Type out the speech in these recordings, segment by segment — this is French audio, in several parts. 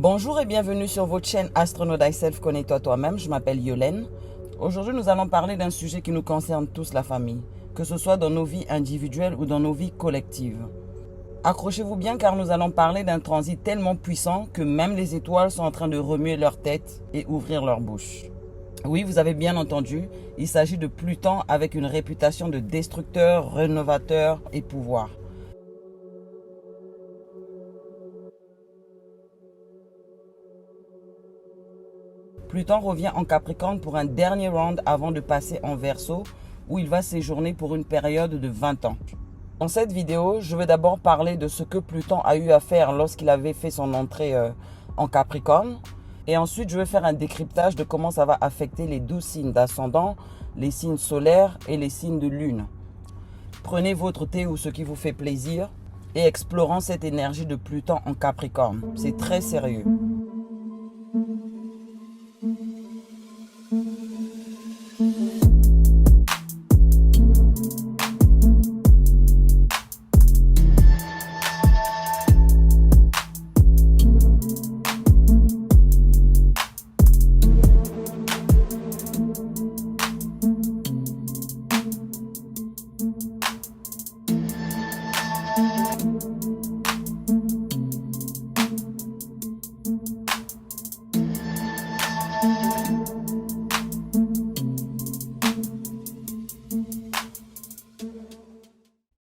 Bonjour et bienvenue sur votre chaîne Astronaut Thyself, connais-toi toi-même. Je m'appelle Yolène. Aujourd'hui, nous allons parler d'un sujet qui nous concerne tous, la famille, que ce soit dans nos vies individuelles ou dans nos vies collectives. Accrochez-vous bien car nous allons parler d'un transit tellement puissant que même les étoiles sont en train de remuer leur tête et ouvrir leur bouche. Oui, vous avez bien entendu, il s'agit de Pluton avec une réputation de destructeur, rénovateur et pouvoir. Pluton revient en Capricorne pour un dernier round avant de passer en Verseau où il va séjourner pour une période de 20 ans. Dans cette vidéo, je vais d'abord parler de ce que Pluton a eu à faire lorsqu'il avait fait son entrée en Capricorne. Et ensuite, je vais faire un décryptage de comment ça va affecter les 12 signes d'ascendant, les signes solaires et les signes de lune. Prenez votre thé ou ce qui vous fait plaisir et explorons cette énergie de Pluton en Capricorne. C'est très sérieux.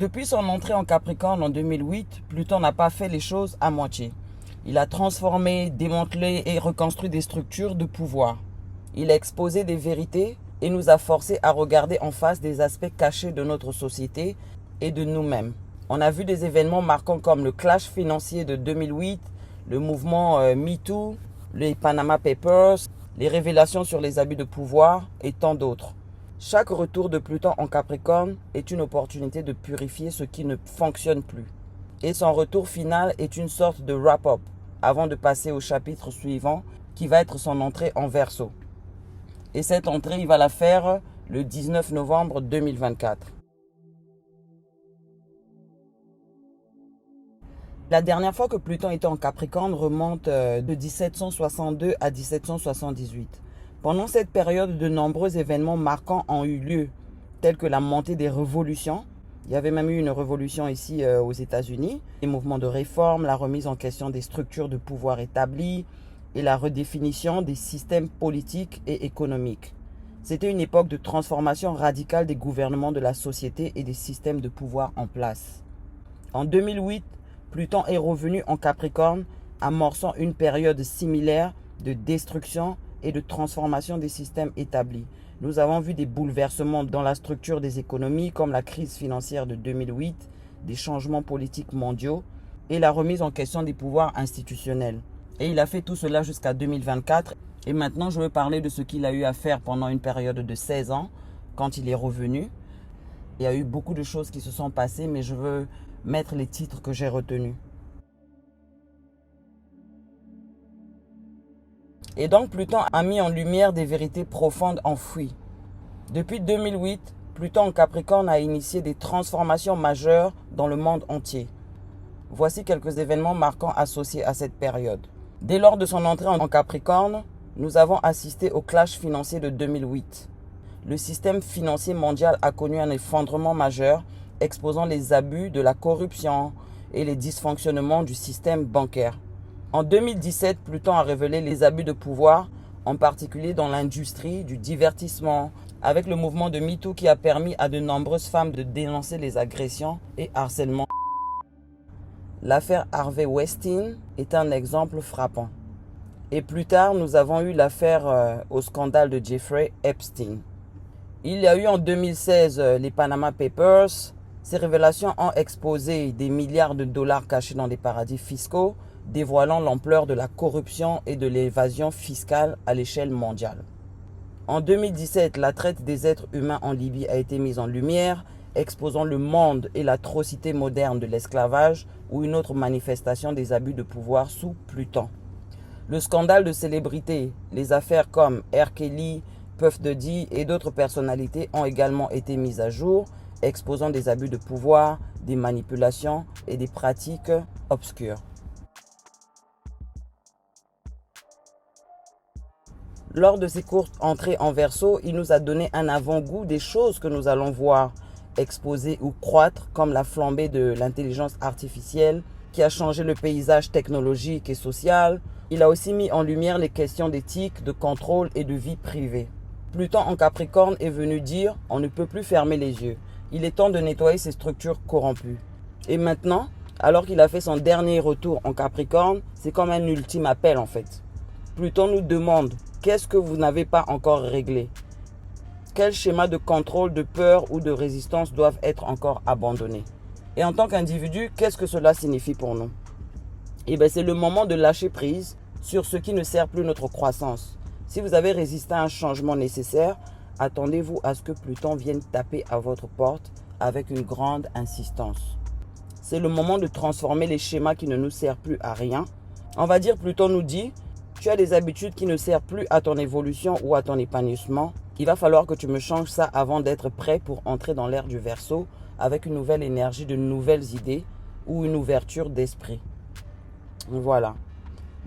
Depuis son entrée en Capricorne en 2008, Pluton n'a pas fait les choses à moitié. Il a transformé, démantelé et reconstruit des structures de pouvoir. Il a exposé des vérités et nous a forcés à regarder en face des aspects cachés de notre société et de nous-mêmes. On a vu des événements marquants comme le clash financier de 2008, le mouvement MeToo, les Panama Papers, les révélations sur les abus de pouvoir et tant d'autres. Chaque retour de Pluton en Capricorne est une opportunité de purifier ce qui ne fonctionne plus. Et son retour final est une sorte de wrap-up avant de passer au chapitre suivant qui va être son entrée en Verseau. Et cette entrée, il va la faire le 19 novembre 2024. La dernière fois que Pluton était en Capricorne remonte de 1762 à 1778. Pendant cette période, de nombreux événements marquants ont eu lieu, tels que la montée des révolutions. Il y avait même eu une révolution ici aux États-Unis, les mouvements de réforme, la remise en question des structures de pouvoir établies et la redéfinition des systèmes politiques et économiques. C'était une époque de transformation radicale des gouvernements de la société et des systèmes de pouvoir en place. En 2008, Pluton est revenu en Capricorne, amorçant une période similaire de destruction et de transformation des systèmes établis. Nous avons vu des bouleversements dans la structure des économies comme la crise financière de 2008, des changements politiques mondiaux et la remise en question des pouvoirs institutionnels. Et il a fait tout cela jusqu'à 2024. Et maintenant, je veux parler de ce qu'il a eu à faire pendant une période de 16 ans quand il est revenu. Il y a eu beaucoup de choses qui se sont passées, mais je veux mettre les titres que j'ai retenus. Et donc Pluton a mis en lumière des vérités profondes enfouies. Depuis 2008, Pluton en Capricorne a initié des transformations majeures dans le monde entier. Voici quelques événements marquants associés à cette période. Dès lors de son entrée en Capricorne, nous avons assisté au clash financier de 2008. Le système financier mondial a connu un effondrement majeur, exposant les abus de la corruption et les dysfonctionnements du système bancaire. En 2017, Pluton a révélé les abus de pouvoir, en particulier dans l'industrie du divertissement, avec le mouvement de MeToo qui a permis à de nombreuses femmes de dénoncer les agressions et harcèlements. L'affaire Harvey Weinstein est un exemple frappant. Et plus tard, nous avons eu l'affaire au scandale de Jeffrey Epstein. Il y a eu en 2016 les Panama Papers. Ces révélations ont exposé des milliards de dollars cachés dans des paradis fiscaux, dévoilant l'ampleur de la corruption et de l'évasion fiscale à l'échelle mondiale. En 2017, la traite des êtres humains en Libye a été mise en lumière, exposant le monde et l'atrocité moderne de l'esclavage ou une autre manifestation des abus de pouvoir sous Pluton. Le scandale de célébrités, les affaires comme R. Kelly, Puff Daddy et d'autres personnalités ont également été mises à jour, exposant des abus de pouvoir, des manipulations et des pratiques obscures. Lors de ces courtes entrées en Verseau, il nous a donné un avant-goût des choses que nous allons voir exploser ou croître, comme la flambée de l'intelligence artificielle qui a changé le paysage technologique et social. Il a aussi mis en lumière les questions d'éthique, de contrôle et de vie privée. Pluton en Capricorne est venu dire « on ne peut plus fermer les yeux ». Il est temps de nettoyer ces structures corrompues. Et maintenant, alors qu'il a fait son dernier retour en Capricorne, c'est comme un ultime appel en fait. Pluton nous demande « qu'est-ce que vous n'avez pas encore réglé ?» Quels schémas de contrôle, de peur ou de résistance doivent être encore abandonnés? Et en tant qu'individu, qu'est-ce que cela signifie pour nous? Eh bien, c'est le moment de lâcher prise sur ce qui ne sert plus notre croissance. Si vous avez résisté à un changement nécessaire, attendez-vous à ce que Pluton vienne taper à votre porte avec une grande insistance. C'est le moment de transformer les schémas qui ne nous servent plus à rien. On va dire, Pluton nous dit, tu as des habitudes qui ne servent plus à ton évolution ou à ton épanouissement. Il va falloir que tu me changes ça avant d'être prêt pour entrer dans l'ère du Verseau avec une nouvelle énergie, de nouvelles idées ou une ouverture d'esprit. Voilà.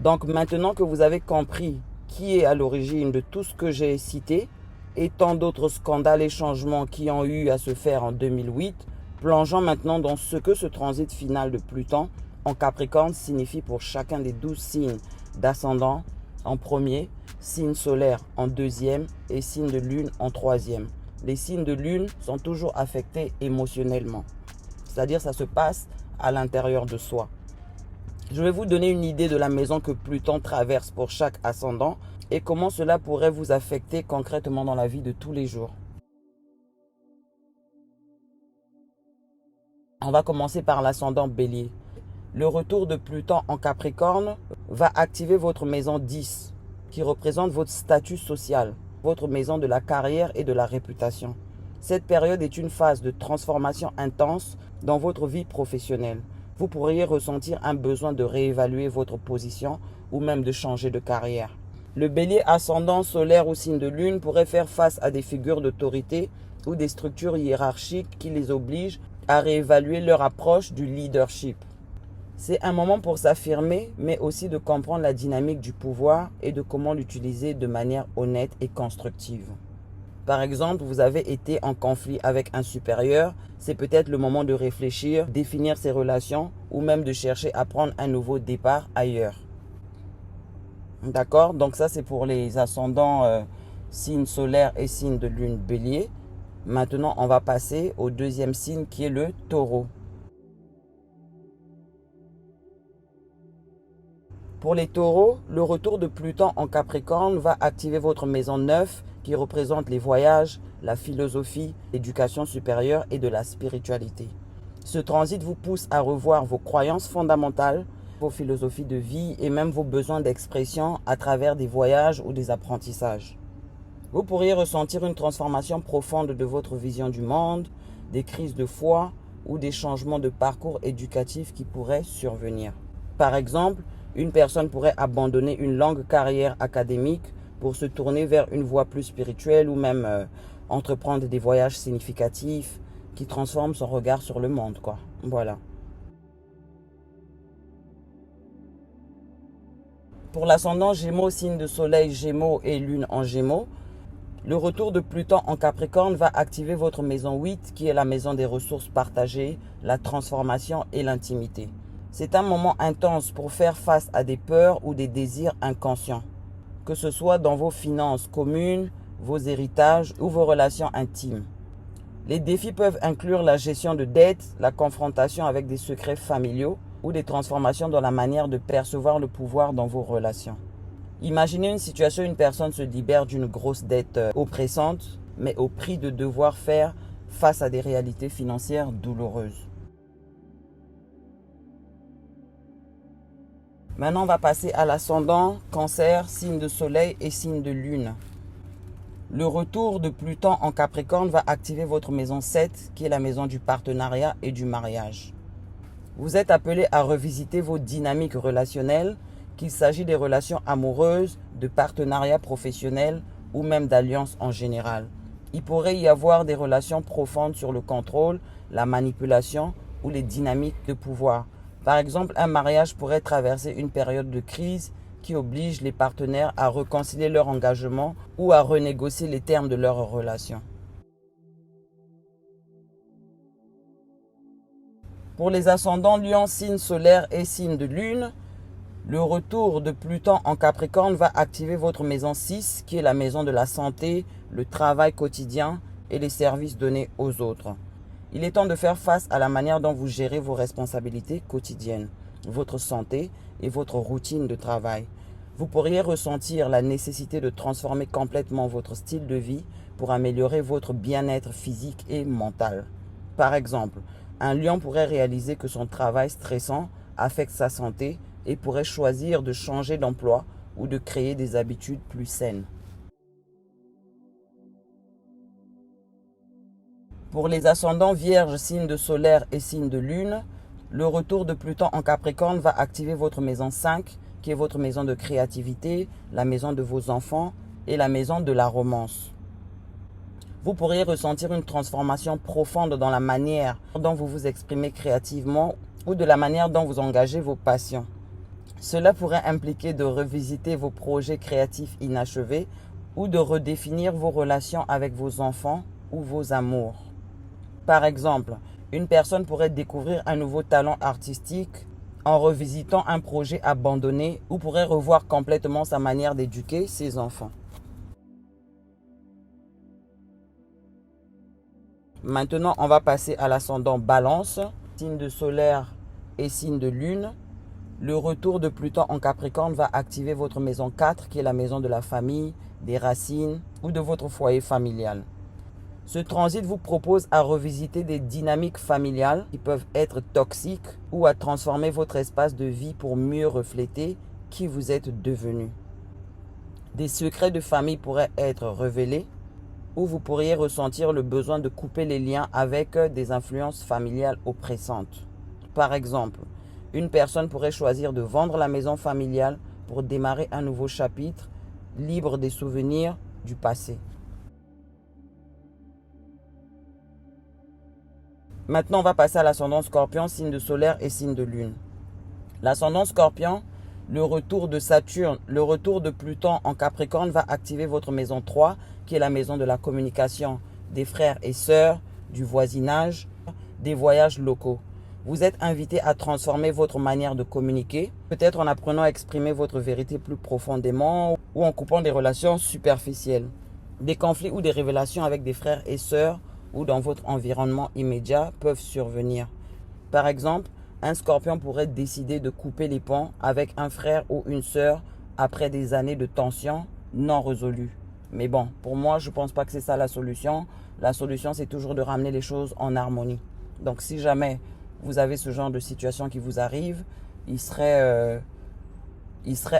Donc maintenant que vous avez compris qui est à l'origine de tout ce que j'ai cité et tant d'autres scandales et changements qui ont eu à se faire en 2008, plongeons maintenant dans ce que ce transit final de Pluton en Capricorne signifie pour chacun des 12 signes d'ascendant en premier, signe solaire en deuxième et signe de lune en troisième. Les signes de lune sont toujours affectés émotionnellement, c'est-à-dire ça se passe à l'intérieur de soi. Je vais vous donner une idée de la maison que Pluton traverse pour chaque ascendant et comment cela pourrait vous affecter concrètement dans la vie de tous les jours. On va commencer par l'ascendant Bélier. Le retour de Pluton en Capricorne va activer votre maison 10, qui représente votre statut social, votre maison de la carrière et de la réputation. Cette période est une phase de transformation intense dans votre vie professionnelle. Vous pourriez ressentir un besoin de réévaluer votre position ou même de changer de carrière. Le Bélier ascendant solaire ou signe de lune pourrait faire face à des figures d'autorité ou des structures hiérarchiques qui les obligent à réévaluer leur approche du leadership. C'est un moment pour s'affirmer, mais aussi de comprendre la dynamique du pouvoir et de comment l'utiliser de manière honnête et constructive. Par exemple, vous avez été en conflit avec un supérieur, c'est peut-être le moment de réfléchir, définir ses relations ou même de chercher à prendre un nouveau départ ailleurs. D'accord? Donc ça, c'est pour les ascendants signes solaires et signes de lune Bélier. Maintenant, on va passer au deuxième signe qui est le Taureau. Pour les taureaux, le retour de Pluton en Capricorne va activer votre maison 9 qui représente les voyages, la philosophie, l'éducation supérieure et de la spiritualité. Ce transit vous pousse à revoir vos croyances fondamentales, vos philosophies de vie et même vos besoins d'expression à travers des voyages ou des apprentissages. Vous pourriez ressentir une transformation profonde de votre vision du monde, des crises de foi ou des changements de parcours éducatif qui pourraient survenir. Par exemple, une personne pourrait abandonner une longue carrière académique pour se tourner vers une voie plus spirituelle ou même entreprendre des voyages significatifs qui transforment son regard sur le monde, quoi. Voilà. Pour l'ascendant Gémeaux, signe de soleil Gémeaux et lune en Gémeaux, le retour de Pluton en Capricorne va activer votre maison 8 qui est la maison des ressources partagées, la transformation et l'intimité. C'est un moment intense pour faire face à des peurs ou des désirs inconscients, que ce soit dans vos finances communes, vos héritages ou vos relations intimes. Les défis peuvent inclure la gestion de dettes, la confrontation avec des secrets familiaux ou des transformations dans la manière de percevoir le pouvoir dans vos relations. Imaginez une situation où une personne se libère d'une grosse dette oppressante, mais au prix de devoir faire face à des réalités financières douloureuses. Maintenant, on va passer à l'ascendant, Cancer, signe de soleil et signe de lune. Le retour de Pluton en Capricorne va activer votre maison 7, qui est la maison du partenariat et du mariage. Vous êtes appelé à revisiter vos dynamiques relationnelles, qu'il s'agit des relations amoureuses, de partenariats professionnels ou même d'alliances en général. Il pourrait y avoir des relations profondes sur le contrôle, la manipulation ou les dynamiques de pouvoir. Par exemple, un mariage pourrait traverser une période de crise qui oblige les partenaires à réconcilier leur engagement ou à renégocier les termes de leur relation. Pour les ascendants Lion, signe solaire et signe de lune, le retour de Pluton en Capricorne va activer votre maison 6, qui est la maison de la santé, le travail quotidien et les services donnés aux autres. Il est temps de faire face à la manière dont vous gérez vos responsabilités quotidiennes, votre santé et votre routine de travail. Vous pourriez ressentir la nécessité de transformer complètement votre style de vie pour améliorer votre bien-être physique et mental. Par exemple, un lion pourrait réaliser que son travail stressant affecte sa santé et pourrait choisir de changer d'emploi ou de créer des habitudes plus saines. Pour les ascendants Vierge, signe de solaire et signe de lune, le retour de Pluton en Capricorne va activer votre maison 5, qui est votre maison de créativité, la maison de vos enfants et la maison de la romance. Vous pourriez ressentir une transformation profonde dans la manière dont vous vous exprimez créativement ou de la manière dont vous engagez vos passions. Cela pourrait impliquer de revisiter vos projets créatifs inachevés ou de redéfinir vos relations avec vos enfants ou vos amours. Par exemple, une personne pourrait découvrir un nouveau talent artistique en revisitant un projet abandonné ou pourrait revoir complètement sa manière d'éduquer ses enfants. Maintenant, on va passer à l'ascendant Balance, signe de solaire et signe de lune. Le retour de Pluton en Capricorne va activer votre maison 4, qui est la maison de la famille, des racines ou de votre foyer familial. Ce transit vous propose à revisiter des dynamiques familiales qui peuvent être toxiques ou à transformer votre espace de vie pour mieux refléter qui vous êtes devenu. Des secrets de famille pourraient être révélés ou vous pourriez ressentir le besoin de couper les liens avec des influences familiales oppressantes. Par exemple, une personne pourrait choisir de vendre la maison familiale pour démarrer un nouveau chapitre, libre des souvenirs du passé. Maintenant, on va passer à l'ascendant Scorpion, signe de solaire et signe de lune. L'ascendant Scorpion, le retour de Saturne, le retour de Pluton en Capricorne va activer votre maison 3, qui est la maison de la communication, des frères et sœurs, du voisinage, des voyages locaux. Vous êtes invité à transformer votre manière de communiquer, peut-être en apprenant à exprimer votre vérité plus profondément ou en coupant des relations superficielles. Des conflits ou des révélations avec des frères et sœurs ou dans votre environnement immédiat peuvent survenir. Par exemple, un scorpion pourrait décider de couper les ponts avec un frère ou une sœur après des années de tensions non résolues. Mais bon, pour moi, je ne pense pas que c'est ça la solution. La solution, c'est toujours de ramener les choses en harmonie. Donc, si jamais vous avez ce genre de situation qui vous arrive, il serait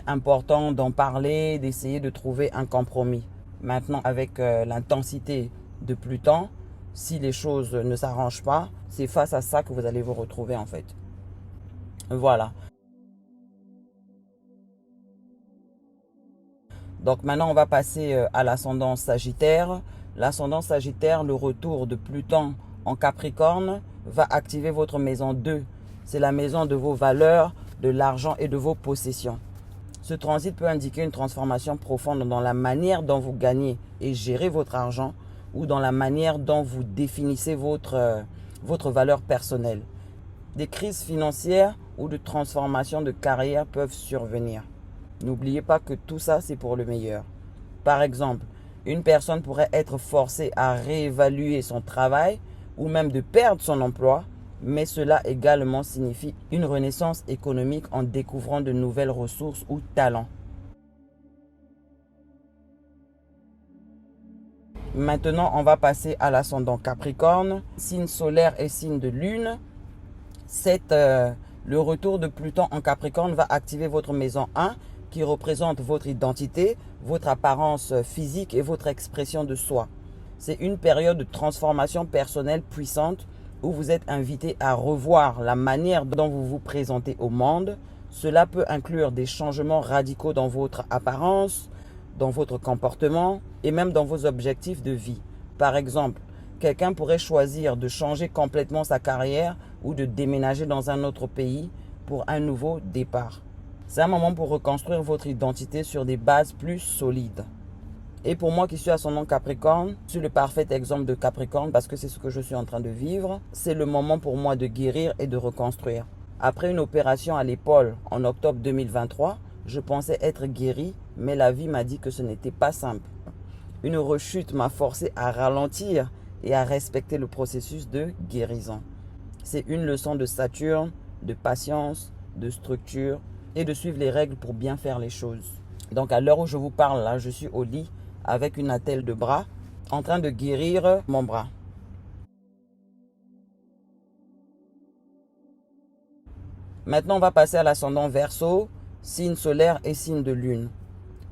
important d'en parler, d'essayer de trouver un compromis. Maintenant, avec l'intensité de Pluton, si les choses ne s'arrangent pas, c'est face à ça que vous allez vous retrouver en fait. Voilà. Donc maintenant, on va passer à l'ascendant Sagittaire. L'ascendant Sagittaire, le retour de Pluton en Capricorne va activer votre maison 2. C'est la maison de vos valeurs, de l'argent et de vos possessions. Ce transit peut indiquer une transformation profonde dans la manière dont vous gagnez et gérez votre argent ou dans la manière dont vous définissez votre valeur personnelle. Des crises financières ou de transformation de carrière peuvent survenir. N'oubliez pas que tout ça, c'est pour le meilleur. Par exemple, une personne pourrait être forcée à réévaluer son travail ou même de perdre son emploi, mais cela également signifie une renaissance économique en découvrant de nouvelles ressources ou talents. Maintenant, on va passer à l'ascendant Capricorne, signe solaire et signe de lune. Le retour de Pluton en Capricorne va activer votre maison 1 qui représente votre identité, votre apparence physique et votre expression de soi. C'est une période de transformation personnelle puissante où vous êtes invité à revoir la manière dont vous vous présentez au monde. Cela peut inclure des changements radicaux dans votre apparence, dans votre comportement et même dans vos objectifs de vie. Par exemple, quelqu'un pourrait choisir de changer complètement sa carrière ou de déménager dans un autre pays pour un nouveau départ. C'est un moment pour reconstruire votre identité sur des bases plus solides. Et pour moi qui suis ascendant Capricorne, je suis le parfait exemple de Capricorne parce que c'est ce que je suis en train de vivre. C'est le moment pour moi de guérir et de reconstruire. Après une opération à l'épaule en octobre 2023, je pensais être guéri, mais la vie m'a dit que ce n'était pas simple. Une rechute m'a forcé à ralentir et à respecter le processus de guérison. C'est une leçon de Saturne, de patience, de structure et de suivre les règles pour bien faire les choses. Donc à l'heure où je vous parle, là, je suis au lit avec une attelle de bras en train de guérir mon bras. Maintenant, on va passer à l'ascendant Verseau, signe solaire et signe de lune.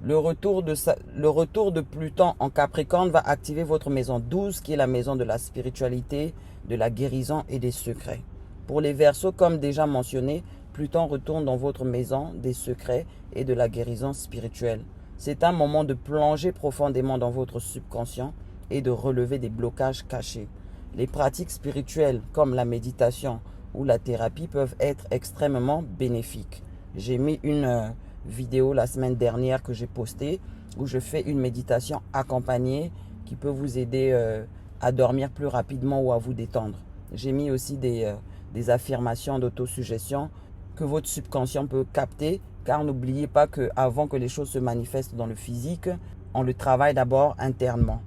Le retour de Pluton en Capricorne va activer votre maison 12 qui est la maison de la spiritualité, de la guérison et des secrets. Pour les Verseaux, comme déjà mentionné, Pluton retourne dans votre maison des secrets et de la guérison spirituelle. C'est un moment de plonger profondément dans votre subconscient et de relever des blocages cachés. Les pratiques spirituelles comme la méditation ou la thérapie peuvent être extrêmement bénéfiques. J'ai mis une vidéo la semaine dernière que j'ai postée où je fais une méditation accompagnée qui peut vous aider à dormir plus rapidement ou à vous détendre. J'ai mis aussi des affirmations d'autosuggestion que votre subconscient peut capter, car n'oubliez pas qu'avant que les choses se manifestent dans le physique, on le travaille d'abord internement.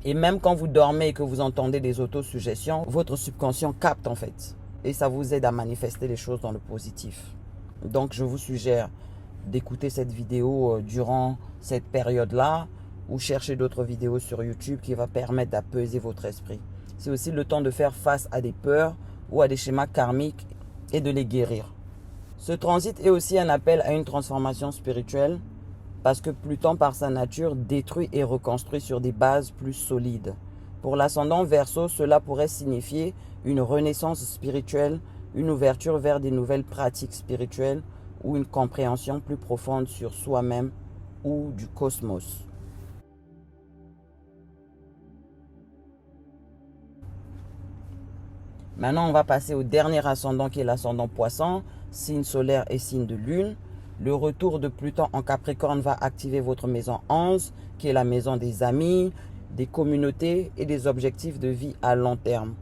Et même quand vous dormez et que vous entendez des autosuggestions, votre subconscient capte en fait. Et ça vous aide à manifester les choses dans le positif. Donc je vous suggère d'écouter cette vidéo durant cette période-là ou chercher d'autres vidéos sur YouTube qui va permettre d'apaiser votre esprit. C'est aussi le temps de faire face à des peurs ou à des schémas karmiques et de les guérir. Ce transit est aussi un appel à une transformation spirituelle parce que Pluton, par sa nature, détruit et reconstruit sur des bases plus solides. Pour l'ascendant Verseau, cela pourrait signifier une renaissance spirituelle, une ouverture vers des nouvelles pratiques spirituelles ou une compréhension plus profonde sur soi-même ou du cosmos. Maintenant, on va passer au dernier ascendant qui est l'ascendant Poisson, signe solaire et signe de lune. Le retour de Pluton en Capricorne va activer votre maison 11, qui est la maison des amis, des communautés et des objectifs de vie à long terme.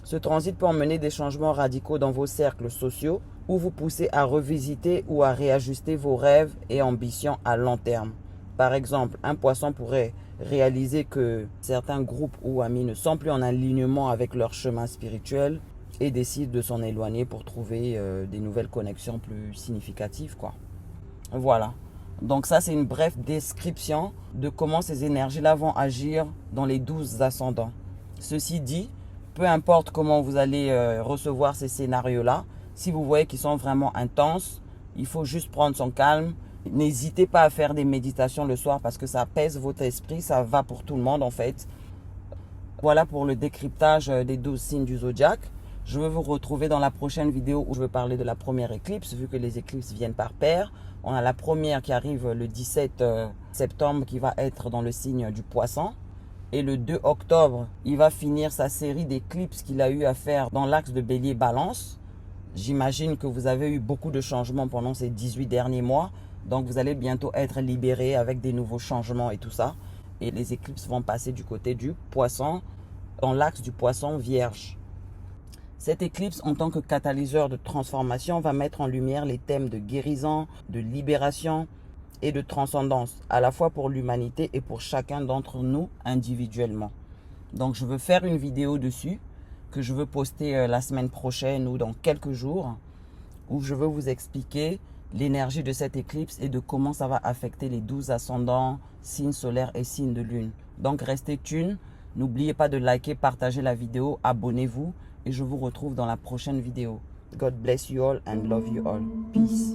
Ce transit peut emmener des changements radicaux dans vos cercles sociaux ou vous pousser à revisiter ou à réajuster vos rêves et ambitions à long terme. Par exemple, un poisson pourrait réaliser que certains groupes ou amis ne sont plus en alignement avec leur chemin spirituel et décide de s'en éloigner pour trouver des nouvelles connexions plus significatives, quoi. Voilà. Donc ça, c'est une brève description de comment ces énergies-là vont agir dans les 12 ascendants. Ceci dit, peu importe comment vous allez recevoir ces scénarios-là, si vous voyez qu'ils sont vraiment intenses, il faut juste prendre son calme. N'hésitez pas à faire des méditations le soir parce que ça apaise votre esprit, ça va pour tout le monde en fait. Voilà pour le décryptage des 12 signes du zodiaque. Je vais vous retrouver dans la prochaine vidéo où je vais parler de la première éclipse, vu que les éclipses viennent par paire. On a la première qui arrive le 17 septembre qui va être dans le signe du Poisson. Et le 2 octobre, il va finir sa série d'éclipses qu'il a eu à faire dans l'axe de Bélier-Balance. J'imagine que vous avez eu beaucoup de changements pendant ces 18 derniers mois. Donc vous allez bientôt être libéré avec des nouveaux changements et tout ça. Et les éclipses vont passer du côté du Poisson, dans l'axe du Poisson Vierge. Cette éclipse, en tant que catalyseur de transformation, va mettre en lumière les thèmes de guérison, de libération et de transcendance, à la fois pour l'humanité et pour chacun d'entre nous individuellement. Donc je veux faire une vidéo dessus, que je veux poster la semaine prochaine ou dans quelques jours, où je veux vous expliquer l'énergie de cette éclipse et de comment ça va affecter les 12 ascendants, signes solaires et signes de lune. Donc restez tuned, n'oubliez pas de liker, partager la vidéo, abonnez-vous et je vous retrouve dans la prochaine vidéo. God bless you all and love you all. Peace.